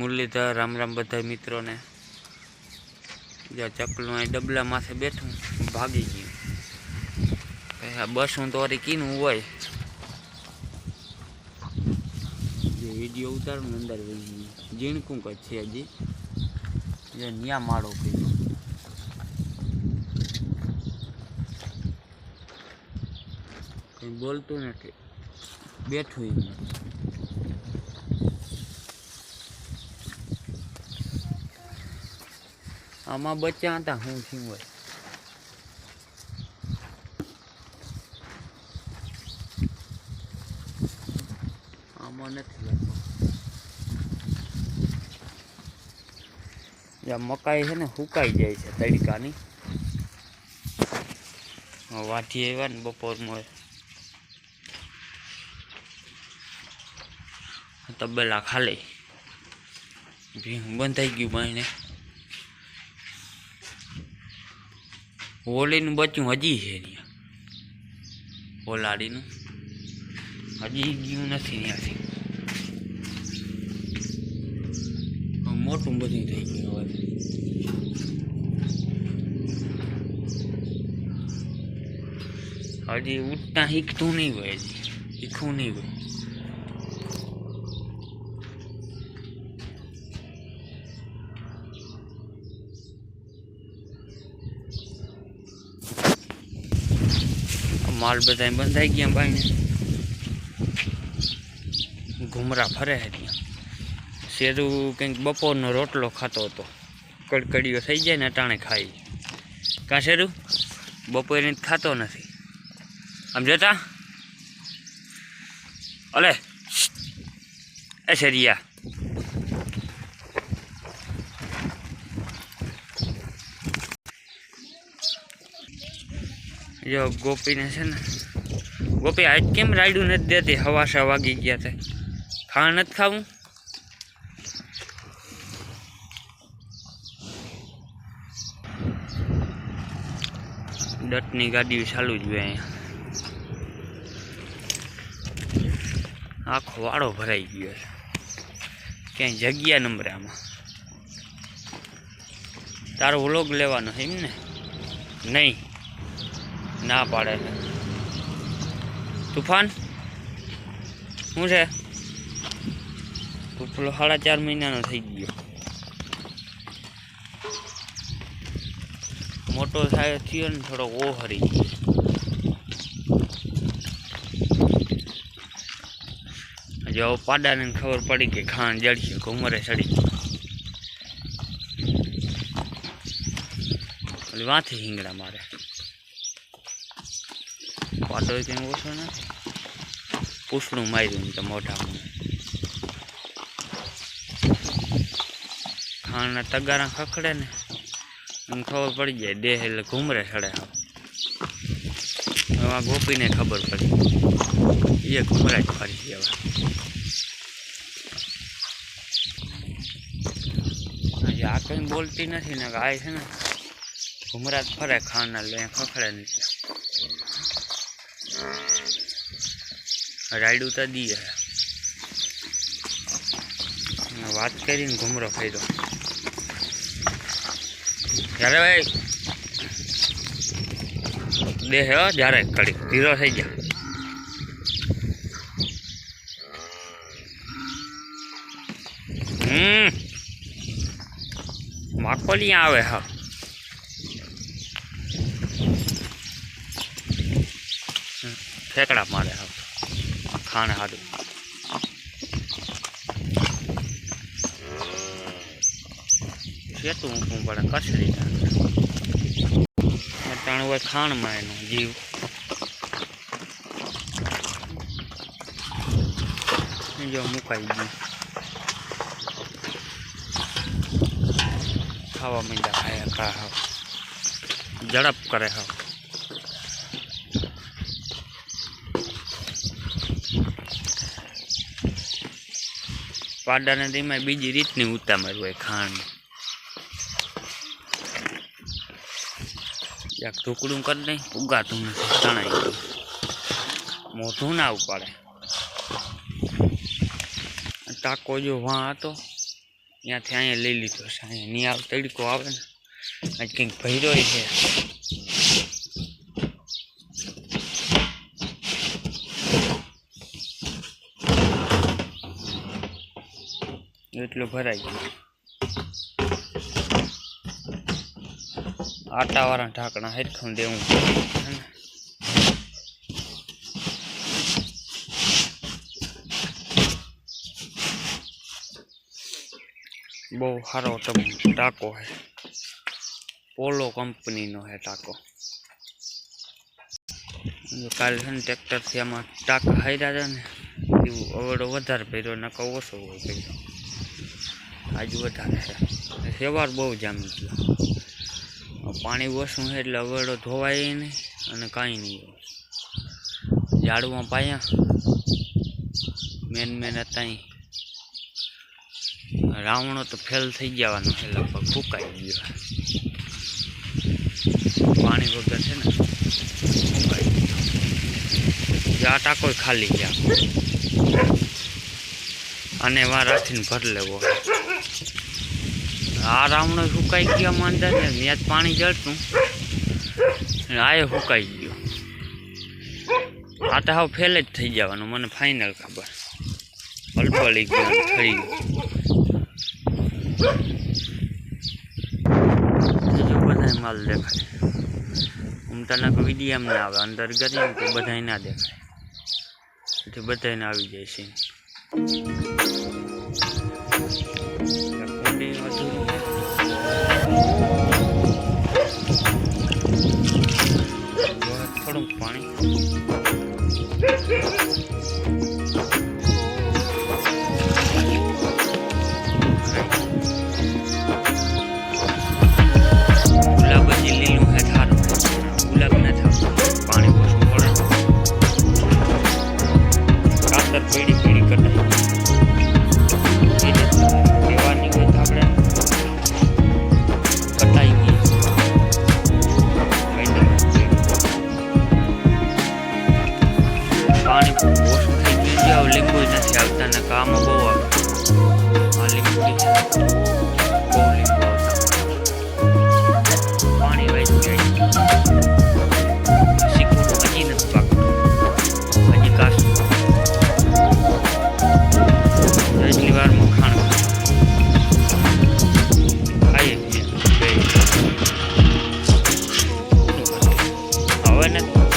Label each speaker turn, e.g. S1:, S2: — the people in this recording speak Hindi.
S1: मुरलीधर राम राम बधाई मित्रों ने। जो चकलू आ डबला माथे बैठू भागी गयु बस हूँ तो अरे कीनू हो वीडियो उतार अंदर जीणकू कच्छे हजी जो न्या माड़ो पीड़ो कहीं बोलतु नहीं बैठू आमा बच्चा था हूँ थी वो आमा नहीं या मकाई है ने हुकाई जाए छे तड़का नी वाठी आव्या ने बपोर में तबेला खाली भीहू बंधाई गयु बाईने होली बच्चू हजी है होलाड़ी हजी गयु नहीं मोटू बधु थी गयु हजी उठता हीखतू नहीं हो हीखू नहीं हो माल बधाई बंधाई गया भाई ने घूमरा फरे है दिया शेरू कंईक बपोर नो रोटलो खातो तो कड़कड़ियो थी जाए ने टाणे खाई क्या शेरू बपोर खातो नहीं आम जता अले ए शेरिया जो गोपी ने से गोपी आज केम रायडू नहीं देती हवाशा वागी गया थे खाण नहीं खावू दटनी गाड़ी चालू ज आखो वाड़ो भराई गयो क्या जग्या नंबर आमा तारो व्लॉग लेवानो है ने नहीं ना पाड़े तूफान शू है पेलो 4.5 महीना थी गयो मोटो थाय थयो ने थोड़ो ओहरी जो पाडा ने खबर पड़ी कि खान जड़ी घूमरे चढ़ी वहाँ थी हिंगड़ा मारे पाडो कहीं ओछो ना पूछड़ू मारू तो मोटा खान तगारा खखड़े ने खबर पड़ी जाए देह એટલે घूमरे चढ़े वहाँ गोपी ने खबर पड़ी ये घूमरा ज फरी गया आ कहीं बोलती नहीं ने गाय है ना घूमरा फरे खाना ले खखड़े नहीं रायडू तो दी है बात करी घूमरो फैरो यारे भाई देह जारे कड़ी धीरो थी जा माकोलिया आवे हा फेकड़ा मारे हा खाने हाथ तू बड़ा कसरी टाण हुआ खाण में एनो जीव जो मुकाई गई खावा मींडा खाया का झड़प करे हा पाडा ने धीमे बीजी रीतनी उतामर हुए खाण एक टुकड़ू कर दे उगातू नहीं तणाई मोटू ना उपाड़े टाको जो वहाँ तो ત્યાંથી અહીંયા લઈ લીધો છે. અહીંયા નહીં આવે તડકો આવે ને આજ કંઈક ભર્યો છે. એટલો ભરાઈ ગયો. આટાવાળા ઢાંકણા હેરખું દેવું પડે. બહુ સારો ટાંકો છે. પોલો કંપનીનો છે ટાંકો. કાલે છે ને ટ્રેક્ટરથી આમાં ટાંકા હાર્યા હતા ને એવું અવડો વધારે પહેર્યો નકા ઓછો હોય પહેર્યો. આજુ વધારે છે. સેવાર બહુ જામી ગયો. પાણી ઓછું છે એટલે અવડો ધોવાય નહીં અને કાંઈ નહીં. ઝાડમાં પાયા મેન હતા. રાવણો તો ફેલ થઈ જવાનો છે. લગભગ ફૂંકાઈ ગયો. પાણી વગર છે ને ફૂંકાઈ ગયો. આ ટાંકો ખાલી ગયા અને વાર રાખીને ભર લેવો. આ રાવણો ફૂંકાઈ ગયા માંડે ને ત્યાં જ પાણી જળતું આ ફૂંકાઈ ગયો. આ તો હાવ ફેલ જ થઈ જવાનું મને ફાઇનલ ખબર. પલપલી ગયો થઈ ગયો. બધા માલ દેખાય. તને વિડીયો ના આવે અંદર કરીએ તો બધા ના દેખાય. એટલે બધાને આવી જાય છે. થોડુંક પાણી લીંબુ નથી આવતા ને કામમાં બહુ આવે. આ લીંબુ બહુ લીંબુ આવતા. પાણી વાઈ જાય. શીખવું હજી નથી પાકતું. હજી કાશું એટલી વારમાં ખાણ ખાઈએ છીએ. હવે નથી